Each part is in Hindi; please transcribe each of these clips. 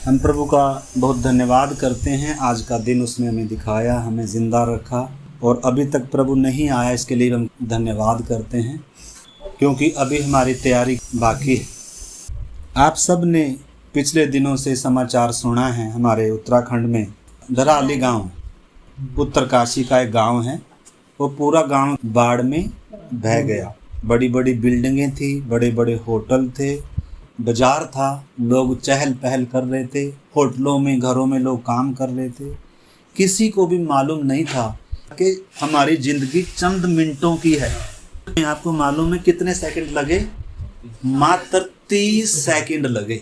हम प्रभु का बहुत धन्यवाद करते हैं। आज का दिन उसने हमें दिखाया, हमें ज़िंदा रखा और अभी तक प्रभु नहीं आया, इसके लिए हम धन्यवाद करते हैं, क्योंकि अभी हमारी तैयारी बाकी है। आप सब ने पिछले दिनों से समाचार सुना है। हमारे उत्तराखंड में धराली गांव, उत्तरकाशी का एक गांव है, वो पूरा गांव बाढ़ में बह गया। बड़ी बड़ी बिल्डिंगें थी, बड़े बड़े होटल थे, बाजार था, लोग चहल पहल कर रहे थे, होटलों में घरों में लोग काम कर रहे थे। किसी को भी मालूम नहीं था कि हमारी ज़िंदगी चंद मिनटों की है। आपको मालूम है कितने सेकंड लगे? मात्र 30 सेकंड लगे।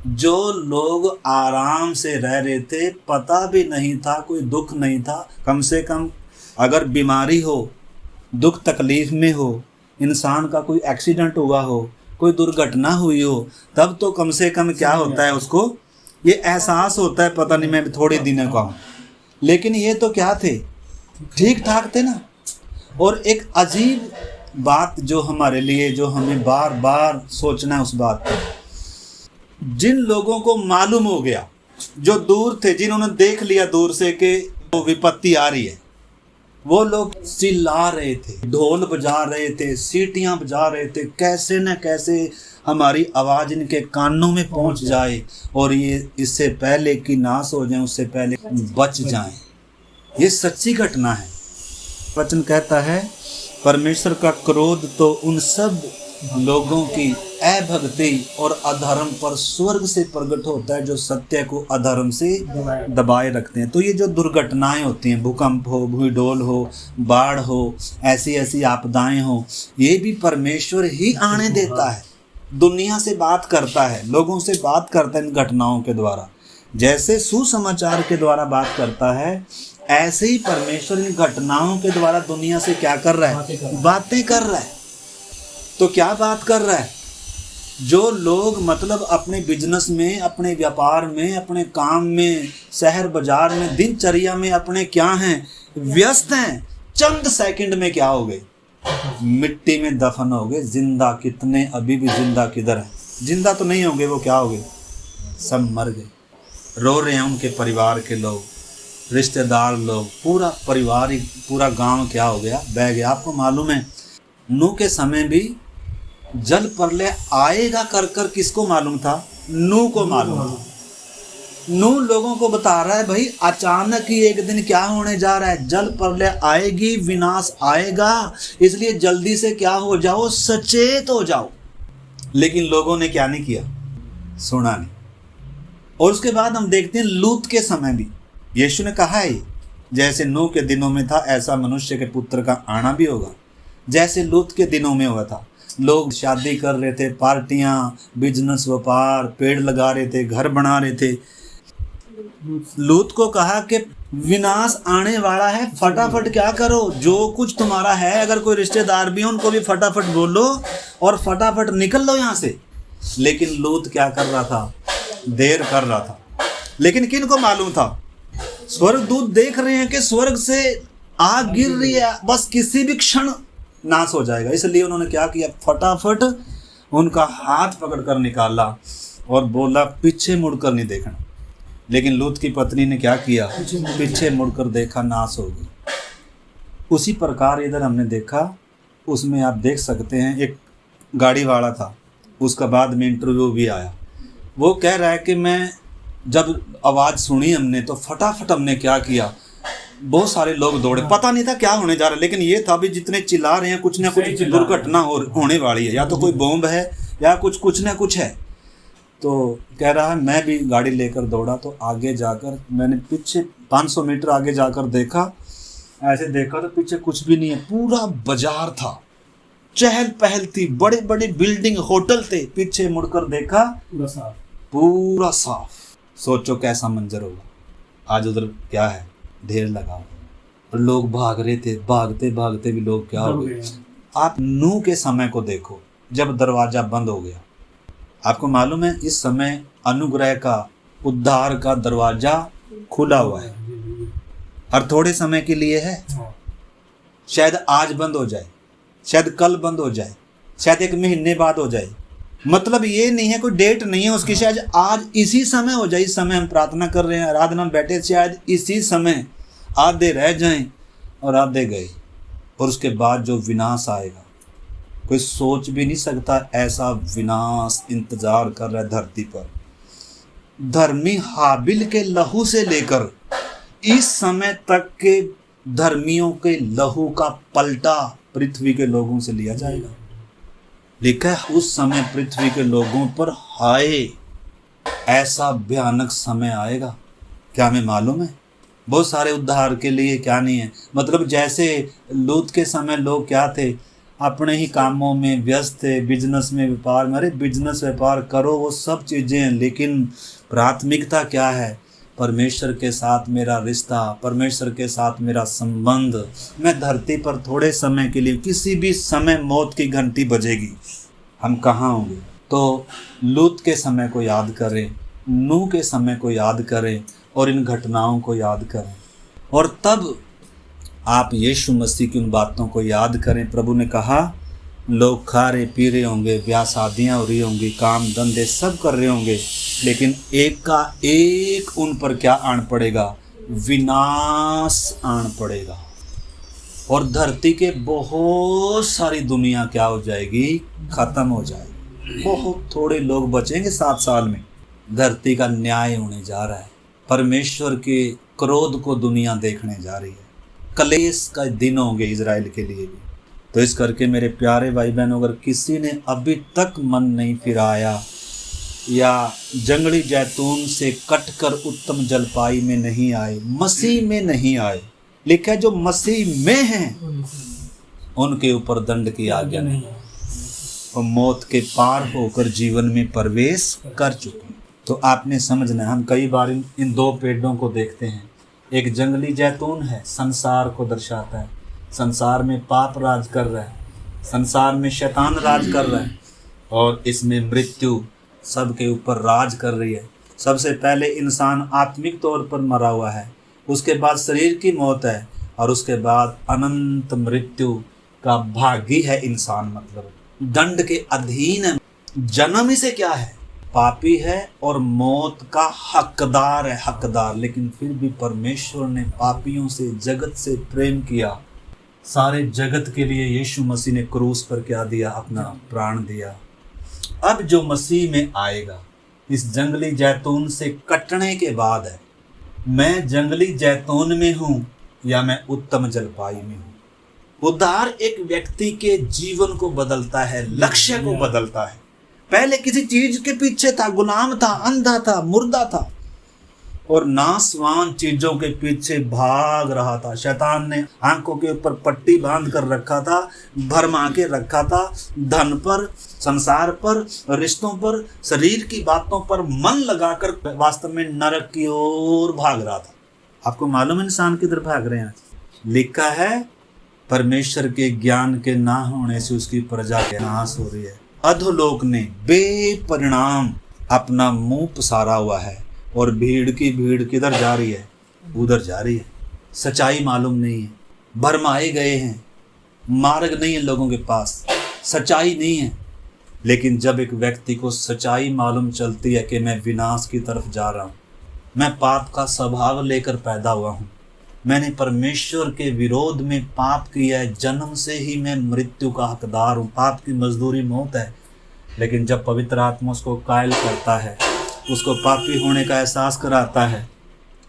जो लोग आराम से रह रहे थे, पता भी नहीं था, कोई दुख नहीं था। कम से कम अगर बीमारी हो, दुख तकलीफ में हो, इंसान का कोई एक्सीडेंट हुआ हो, कोई दुर्घटना हुई हो, तब तो कम से कम क्या होता है, उसको ये एहसास होता है, पता नहीं मैं थोड़े दिनों का हूँ। लेकिन ये तो क्या थे, ठीक ठाक थे ना। और एक अजीब बात जो हमारे लिए, जो हमें बार बार सोचना है उस बात पर, जिन लोगों को मालूम हो गया, जो दूर थे, जिन्होंने देख लिया दूर से कि वो विपत्ति आ रही है, वो लोग चिल्ला रहे थे, ढोल बजा रहे थे, सीटियां बजा रहे थे, कैसे न कैसे हमारी आवाज़ इनके कानों में पहुंच जाए और ये इससे पहले कि नाश हो जाए, उससे पहले बच जाएं। ये सच्ची घटना है। वचन कहता है, परमेश्वर का क्रोध तो उन सब लोगों की अभक्ति और अधर्म पर स्वर्ग से प्रकट होता है, जो सत्य को अधर्म से दबाए रखते हैं। तो ये जो दुर्घटनाएं होती हैं, भूकंप हो, भूडोल हो, बाढ़ हो, ऐसी ऐसी आपदाएं हो, ये भी परमेश्वर ही आने देता है। दुनिया से बात करता है, लोगों से बात करता है इन घटनाओं के द्वारा। जैसे सुसमाचार के द्वारा बात करता है, ऐसे ही परमेश्वर इन घटनाओं के द्वारा दुनिया से क्या कर रहा है? बातें कर रहा है। तो क्या बात कर रहा है? जो लोग मतलब अपने बिजनेस में, अपने व्यापार में, अपने काम में, शहर बाजार में, दिनचर्या में अपने क्या हैं, व्यस्त हैं, चंद सेकंड में क्या हो गए? मिट्टी में दफन हो गए। जिंदा कितने अभी भी जिंदा किधर हैं? जिंदा तो नहीं होंगे, वो क्या हो गए? सब मर गए। रो रहे हैं उनके परिवार के लोग, रिश्तेदार लोग, पूरा परिवार ही, पूरा गांव क्या हो गया? बह गया। आपको मालूम है नूह के समय भी जल प्रलय आएगा कर कर किसको मालूम था? नूह को मालूम था। नूह लोगों को बता रहा है, भाई अचानक ही एक दिन क्या होने जा रहा है? जल प्रलय आएगी, विनाश आएगा, इसलिए जल्दी से क्या हो जाओ, सचेत हो जाओ। लेकिन लोगों ने क्या नहीं किया? सुना नहीं। और उसके बाद हम देखते हैं लूत के समय भी यीशु ने कहा है, जैसे नूह के दिनों में था, ऐसा मनुष्य के पुत्र का आना भी होगा। जैसे लूत के दिनों में हुआ था, लोग शादी कर रहे थे, पार्टियां, बिजनेस, व्यापार, पेड़ लगा रहे थे, घर बना रहे थे। लूत को कहा कि विनाश आने वाला है, फटाफट क्या करो, जो कुछ तुम्हारा है, अगर कोई रिश्तेदार भी हो उनको भी फटाफट बोलो और फटाफट निकल लो यहाँ से। लेकिन लूत क्या कर रहा था? देर कर रहा था। लेकिन किन को मालूम था? स्वर्गदूत देख रहे हैं कि स्वर्ग से आग गिर रही है, बस किसी भी क्षण नाश हो जाएगा। इसलिए उन्होंने क्या किया? फटाफट उनका हाथ पकड़ कर निकाला और बोला, पीछे मुड़कर नहीं देखना। लेकिन लूत की पत्नी ने क्या किया? पीछे मुड़कर देखा, नाश हो गई। उसी प्रकार इधर हमने देखा, उसमें आप देख सकते हैं, एक गाड़ी वाला था, उसका बाद में इंटरव्यू भी आया। वो कह रहा है कि मैं जब आवाज़ सुनी हमने, तो फटाफट हमने क्या किया, बहुत सारे लोग दौड़े। पता नहीं था क्या होने जा रहा है, लेकिन ये था भी जितने चिल्ला रहे हैं, कुछ ना कुछ दुर्घटना होने वाली है, या तो कोई बॉम्ब है या कुछ ना कुछ है। तो कह रहा है, मैं भी गाड़ी लेकर दौड़ा, तो आगे जाकर मैंने पीछे 500 मीटर आगे जाकर देखा, ऐसे देखा तो पीछे कुछ भी नहीं है, पूरा बाजार था, चहल पहल थी, बड़े बड़े बिल्डिंग, होटल थे। पीछे मुड़कर देखा, पूरा साफ। सोचो कैसा मंजर होगा। आज उधर क्या है? ढेर लगा और लोग भाग रहे थे, भागते भागते भी लोग क्या हो गए। आप नूह के समय को देखो, जब दरवाजा बंद हो गया। आपको मालूम है इस समय अनुग्रह का, उद्धार का दरवाजा खुला हुआ है, और थोड़े समय के लिए है। शायद आज बंद हो जाए, शायद कल बंद हो जाए, शायद 1 महीने बाद हो जाए, मतलब ये नहीं है, कोई डेट नहीं है उसकी, शायद आज इसी समय हो जाए। इस समय हम प्रार्थना कर रहे हैं, आराधना में बैठे, शायद इसी समय आधे रह जाएं और आधे गए, और उसके बाद जो विनाश आएगा कोई सोच भी नहीं सकता। ऐसा विनाश इंतजार कर रहा है धरती पर। धर्मी हाबिल के लहू से लेकर इस समय तक के धर्मियों के लहू का पलटा पृथ्वी के लोगों से लिया जाएगा। लिखा है उस समय पृथ्वी के लोगों पर हाय ऐसा भयानक समय आएगा। क्या हमें मालूम है? बहुत सारे उद्धार के लिए क्या नहीं है। मतलब जैसे लूत के समय लोग क्या थे, अपने ही कामों में व्यस्त थे, बिजनेस में, व्यापार में। अरे बिजनेस व्यापार करो, वो सब चीज़ें हैं, लेकिन प्राथमिकता क्या है? परमेश्वर के साथ मेरा रिश्ता, परमेश्वर के साथ मेरा संबंध। मैं धरती पर थोड़े समय के लिए, किसी भी समय मौत की घंटी बजेगी, हम कहाँ होंगे? तो लूत के समय को याद करें, नूह के समय को याद करें और इन घटनाओं को याद करें, और तब आप यीशु मसीह की उन बातों को याद करें। प्रभु ने कहा लोग खा रहे पी रहे होंगे, ब्याह शादियाँ हो रही होंगी, काम धंधे सब कर रहे होंगे, लेकिन एक का एक उन पर क्या आन पड़ेगा? विनाश आन पड़ेगा। और धरती के बहुत सारी दुनिया क्या हो जाएगी? खत्म हो जाएगी। बहुत थोड़े लोग बचेंगे 7 साल में। धरती का न्याय होने जा रहा है। परमेश्वर के क्रोध को दुनिया देखने जा रही है। कलेश का दिन होंगे इजराइल के लिए भी। तो इस करके मेरे प्यारे भाई बहनों, अगर किसी ने अभी तक मन नहीं फिराया या जंगली जैतून से कटकर उत्तम जलपाई में नहीं आए, मसीह में नहीं आए, लिखा है जो मसीह में हैं उनके ऊपर दंड की आज्ञा नहीं, और मौत के पार होकर जीवन में प्रवेश कर चुके। तो आपने समझना है, हम कई बार इन 2 पेड़ों को देखते हैं। एक जंगली जैतून है, संसार को दर्शाता है। संसार में पाप राज कर रहा है, संसार में शैतान राज कर रहा है, और इसमें मृत्यु सबके ऊपर राज कर रही है। सबसे पहले इंसान आत्मिक तौर पर मरा हुआ है, उसके बाद शरीर की मौत है, और उसके बाद अनंत मृत्यु का भागी है इंसान। मतलब दंड के अधीन है। जन्म ही से क्या है? पापी है और मौत का हकदार है, हकदार। लेकिन फिर भी परमेश्वर ने पापियों से, जगत से प्रेम किया। सारे जगत के लिए यीशु मसीह ने क्रूस पर क्या दिया? अपना प्राण दिया। अब जो मसीह में आएगा, इस जंगली जैतून से कटने के बाद है, मैं जंगली जैतून में हूँ या मैं उत्तम जलपाई में हूँ। उद्धार एक व्यक्ति के जीवन को बदलता है, लक्ष्य को बदलता है। पहले किसी चीज के पीछे था, गुलाम था, अंधा था, मुर्दा था, और नासवान चीजों के पीछे भाग रहा था। शैतान ने आंखों के ऊपर पट्टी बांध कर रखा था, भरमा के रखा था। धन पर, संसार पर, रिश्तों पर, शरीर की बातों पर मन लगाकर वास्तव में नरक की ओर भाग रहा था। आपको मालूम है इंसान किधर भाग रहे हैं? लिखा है परमेश्वर के ज्ञान के ना होने से उसकी प्रजा के नाश हो रही है। अधोलोक ने बेपरिणाम अपना मुंह पसारा हुआ है, और भीड़ की भीड़ किधर जा रही है? उधर जा रही है। सच्चाई मालूम नहीं है, भरमाए गए हैं, मार्ग नहीं है लोगों के पास, सच्चाई नहीं है। लेकिन जब एक व्यक्ति को सच्चाई मालूम चलती है कि मैं विनाश की तरफ जा रहा हूँ, मैं पाप का स्वभाव लेकर पैदा हुआ हूँ, मैंने परमेश्वर के विरोध में पाप किया है, जन्म से ही मैं मृत्यु का हकदार हूँ, पाप की मजदूरी मौत है। लेकिन जब पवित्र आत्मा उसको कायल करता है, उसको पापी होने का एहसास कराता है,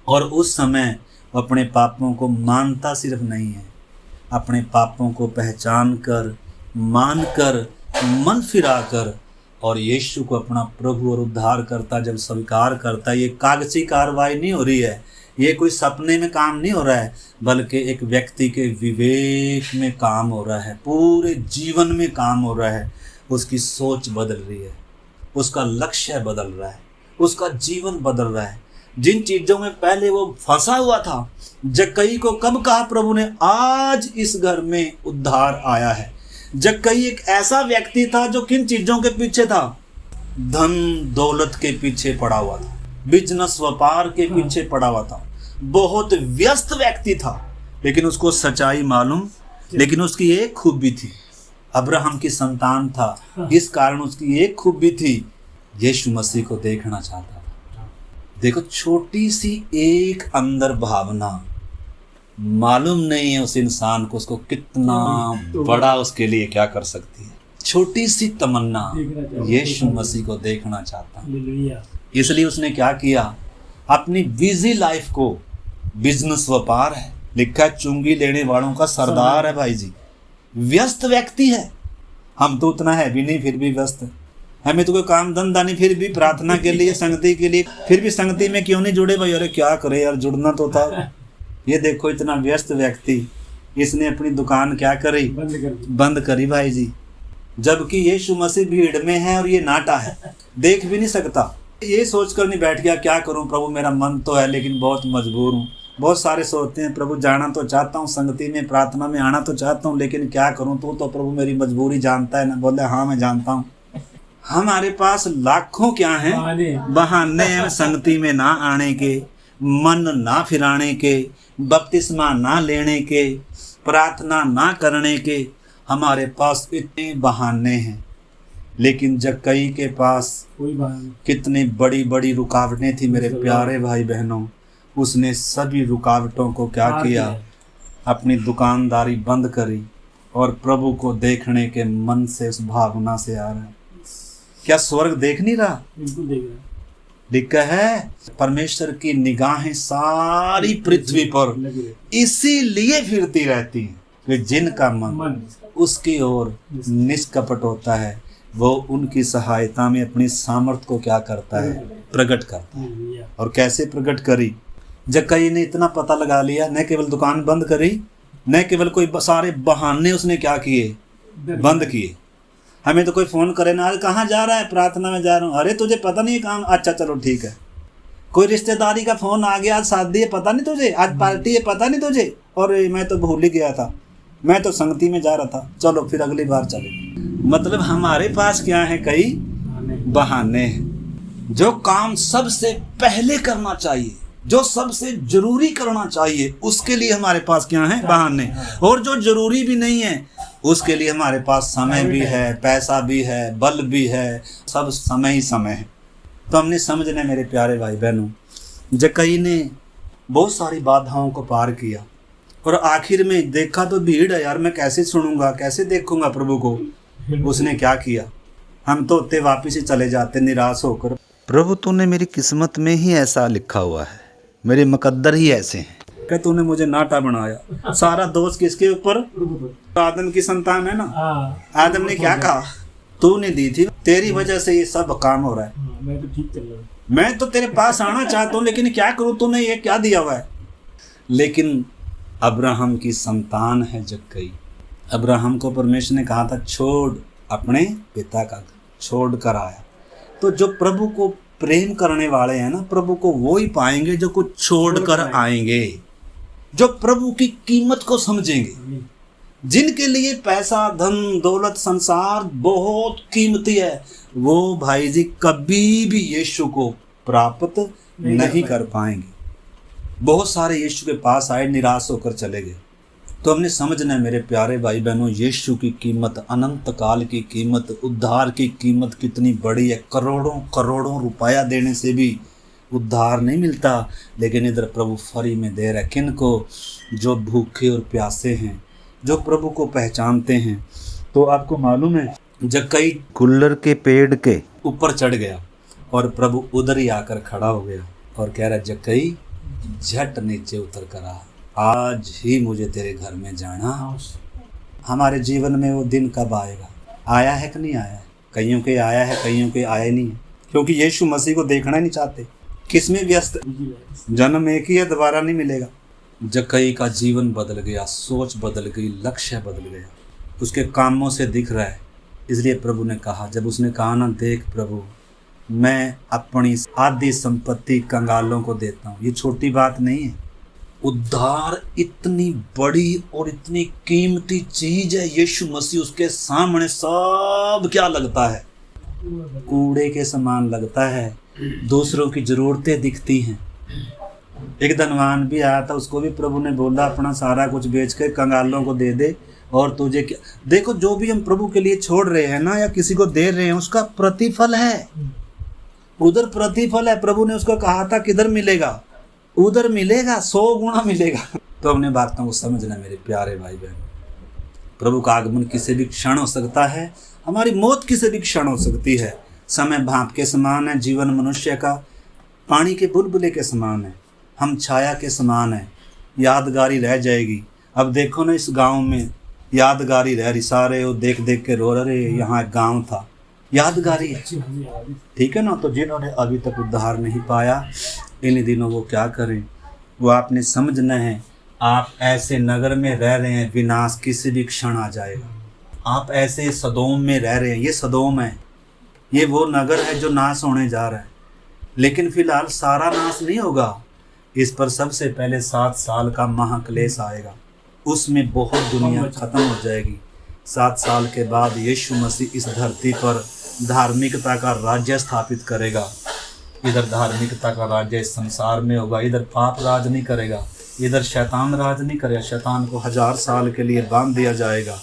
और उस समय अपने पापों को मानता सिर्फ नहीं है, अपने पापों को पहचान कर, मान कर, मन फिरा कर, और यीशु को अपना प्रभु और उद्धार करता जब स्वीकार करता है। ये कागजी कार्रवाई नहीं हो रही है, ये कोई सपने में काम नहीं हो रहा है, बल्कि एक व्यक्ति के विवेक में काम हो रहा है, पूरे जीवन में काम हो रहा है। उसकी सोच बदल रही है, उसका लक्ष्य बदल रहा है, उसका जीवन बदल रहा है। जिन चीज़ों में पहले वो फंसा हुआ था, जक्कई को कब कहा प्रभु ने, आज इस घर में उद्धार आया है। जक्कई एक ऐसा व्यक्ति था जो किन चीज़ों के पीछे था? धन दौलत के पीछे पड़ा हुआ था, बिजनेस व्यापार के पीछे पड़ा हुआ था, बहुत व्यस्त व्यक्ति था। लेकिन उसको सच्चाई मालूम, लेकिन उसकी एक खूबी थी, अब्राहम की संतान था, इस कारण उसकी एक खूबी थी, यीशु मसीह को देखना चाहता था। देखो, छोटी सी एक अंदर भावना, मालूम नहीं है उस इंसान को उसको कितना बड़ा उसके लिए क्या कर सकती है। छोटी सी तमन्ना, यीशु मसीह को देखना चाहता हूँ। इसलिए उसने क्या किया, अपनी बिजी लाइफ को, बिजनेस व्यापार है, लिखा चुंगी लेने वालों का सरदार है भाई जी, व्यस्त व्यक्ति है। हम तो उतना है भी नहीं, फिर भी व्यस्त है। हमें तो कोई काम धंधा नहीं, फिर भी प्रार्थना के लिए, संगति के लिए, फिर भी संगति में क्यों नहीं जुड़े भाई? अरे क्या करे यार, जुड़ना तो था। ये देखो, इतना व्यस्त व्यक्ति, इसने अपनी दुकान क्या करी, बंद करी भाई जी। जबकि यीशु मसीह भीड़ में है और ये नाटा है, देख भी नहीं सकता। ये सोचकर नहीं बैठ गया क्या करूं प्रभु, मेरा मन तो है लेकिन बहुत मजबूर हूं। बहुत सारे सोचते हैं प्रभु जाना तो चाहता हूँ, संगति में प्रार्थना में आना तो चाहता हूँ, लेकिन क्या करूँ, तो प्रभु मेरी मजबूरी जानता है ना। बोले हाँ मैं जानता हूँ। हमारे पास लाखों क्या हैं बहाने हैं संगति में ना आने के, मन ना फिराने के, बपतिस्मा ना लेने के, प्रार्थना ना करने के। हमारे पास इतने बहाने हैं, लेकिन जक्कई के पास कितनी बड़ी बड़ी रुकावटें थी मेरे प्यारे भाई बहनों। उसने सभी रुकावटों को क्या किया, अपनी दुकानदारी बंद करी और प्रभु को देखने के मन से, उस भावना से आ रहा है। क्या स्वर्ग देख नहीं रहा? बिल्कुल देख रहा। लिखा है परमेश्वर की निगाहें सारी पृथ्वी पर इसीलिए फिरती रहती हैं कि जिनका मन उसकी ओर निष्कपट होता है, वो उनकी सहायता में अपनी सामर्थ को क्या करता है, प्रकट करता है। और कैसे प्रकट करी? जक्कई ने इतना पता लगा लिया, न केवल दुकान बंद करी, न केवल कोई सारे बहाने उसने क्या किए, बंद किए। हमें तो कोई फोन करे ना, कहाँ जा रहा है, प्रार्थना में जा रहा हूँ। अरे तुझे पता नहीं है काम, अच्छा चलो ठीक है। कोई रिश्तेदारी का फोन आ गया, आज शादी है पता नहीं तुझे, आज पार्टी है पता नहीं तुझे, और मैं तो भूल ही गया था, मैं तो संगति में जा रहा था, चलो फिर अगली बार चले। मतलब हमारे पास क्या है, कई बहाने हैं। जो काम सबसे पहले करना चाहिए, जो सबसे जरूरी करना चाहिए, उसके लिए हमारे पास क्या है, बहाने। और जो जरूरी भी नहीं है उसके लिए हमारे पास समय भी है, पैसा भी है, बल भी है, सब समय ही समय है। तो हमने समझना मेरे प्यारे भाई बहनों, जक्कई ने बहुत सारी बाधाओं को पार किया और आखिर में देखा तो भीड़ है यार, मैं कैसे सुनूंगा, कैसे देखूंगा प्रभु को। उसने क्या किया, हम तो उतने वापिस ही चले जाते निराश होकर। प्रभु तूने मेरी किस्मत में ही ऐसा लिखा हुआ है, मेरे मुकद्दर ही ऐसे हैं कि तूने मुझे नाटा बनाया। सारा दोष किसके ऊपर, आदम की संतान है ना। आदम ने क्या कहा, तूने दी थी, तेरी वजह से ये सब काम हो रहा है। मैं तो ठीक चल रहा हूं, मैं तो तेरे पास आना चाहता हूँ, लेकिन क्या करूँ, तूने ये क्या दिया हुआ है। लेकिन अब्राहम की संतान है जक्कई। अब्राहम को परमेश्वर ने कहा था छोड़ अपने पिता का, छोड़ कर आया। तो जो प्रभु को प्रेम करने वाले हैं ना, प्रभु को वो ही पाएंगे जो कुछ छोड़ कर आएंगे, जो प्रभु की कीमत को समझेंगे। जिनके लिए पैसा, धन, दौलत, संसार बहुत कीमती है, वो भाई जी कभी भी यीशु को प्राप्त नहीं कर पाएंगे। बहुत सारे यीशु के पास आए, निराश होकर चले गए। तो हमने समझना है मेरे प्यारे भाई बहनों, यीशु की कीमत, अनंत काल की कीमत, उद्धार की कीमत कितनी बड़ी है। करोड़ों करोड़ों रुपया देने से भी उद्धार नहीं मिलता, लेकिन इधर प्रभु फ्री में दे रहे। किन को? जो भूखे और प्यासे हैं, जो प्रभु को पहचानते हैं। तो आपको मालूम है, जक्कई गुल्लर के पेड़ के ऊपर चढ़ गया और प्रभु उधर ही आकर खड़ा हो गया और कह रहा, जक्कई झट नीचे उतर कर आ, आज ही मुझे तेरे घर में जाना। हमारे जीवन में वो दिन कब आएगा? आया है कि नहीं आया है? कईयों के आया है, कईयों के आया नहीं है, क्योंकि यीशु मसीह को देखना ही नहीं चाहते। किसमें व्यस्त? जन्म एक ही है, दोबारा नहीं मिलेगा। जक्कई का जीवन बदल गया, सोच बदल गई, लक्ष्य बदल गया, उसके कामों से दिख रहा है। इसलिए प्रभु ने कहा, जब उसने कहा ना, देख प्रभु मैं अपनी आधी संपत्ति कंगालों को देता हूँ, ये छोटी बात नहीं है। उद्धार इतनी बड़ी और इतनी कीमती चीज है, यीशु मसीह उसके सामने सब क्या लगता है, कूड़े के समान लगता है। दूसरों की जरूरतें दिखती हैं। एक धनवान भी आया था, उसको भी प्रभु ने बोला अपना सारा कुछ बेच कर कंगालों को दे दे, और तुझे क्या। देखो जो भी हम प्रभु के लिए छोड़ रहे हैं ना, या किसी को दे रहे हैं, उसका प्रतिफल है, उधर प्रतिफल है। प्रभु ने उसको कहा था किधर मिलेगा, उधर मिलेगा, 100 गुना मिलेगा। तो अपने बातों को समझना मेरे प्यारे भाई बहन। प्रभु का आगमन किसी भी क्षण हो सकता है, हमारी मौत किसी भी क्षण हो सकती है। समय भाप के समान है, जीवन मनुष्य का पानी के बुलबुले के समान है, हम छाया के समान है, यादगारी रह जाएगी। अब देखो ना, इस गांव में यादगारी रह रही, सारे वो देख देख के रो रहे, यहाँ एक गांव था, यादगारी है, ठीक है ना। तो जिन्होंने अभी तक उद्धार नहीं पाया, इन दिनों वो क्या करें, वो आपने समझना है। आप ऐसे नगर में रह रहे हैं, विनाश किसी भी क्षण आ जाएगा। आप ऐसे सदोम में रह रहे हैं, ये सदोम है, ये वो नगर है जो नाश होने जा रहा है। लेकिन फिलहाल सारा नाश नहीं होगा, इस पर सबसे पहले 7 साल का महाक्लेश आएगा, उसमें बहुत दुनिया खत्म हो जाएगी। 7 साल के बाद यीशु मसीह इस धरती पर धार्मिकता का राज्य स्थापित करेगा। इधर धार्मिकता का राज्य इस संसार में होगा, इधर पाप राज नहीं करेगा, इधर शैतान राज नहीं करेगा। शैतान को 1000 साल के लिए बांध दिया जाएगा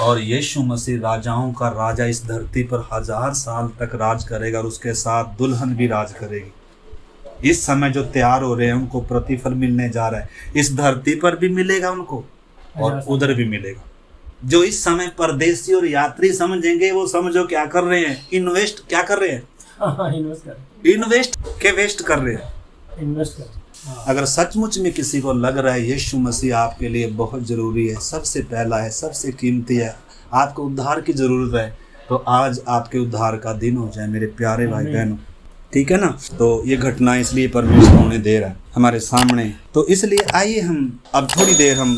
और यीशु मसीह राजाओं का राजा इस धरती पर 1000 साल तक राज करेगा, और उसके साथ दुल्हन भी राज करेगी। इस समय जो तैयार हो रहे हैं उनको प्रतिफल मिलने जा रहा है, इस धरती पर भी मिलेगा उनको और उधर भी मिलेगा। जो इस समय परदेसी और यात्री समझेंगे, वो समझो क्या कर रहे हैं, इन्वेस्ट क्या कर रहे हैं, इन्वेस्ट के वेस्ट कर रहे हैं, इन्वेस्ट कर। अगर सचमुच में किसी को लग रहा है यीशु मसीह आपके लिए बहुत ज़रूरी है, सबसे पहला है, सबसे कीमती है, आपको उद्धार की ज़रूरत है, तो आज आपके उद्धार का दिन हो जाए मेरे प्यारे भाई बहनों, ठीक है ना। तो ये घटना इसलिए परमेश्वर होने दे रहा है हमारे सामने, तो इसलिए आइए हम अब थोड़ी देर हम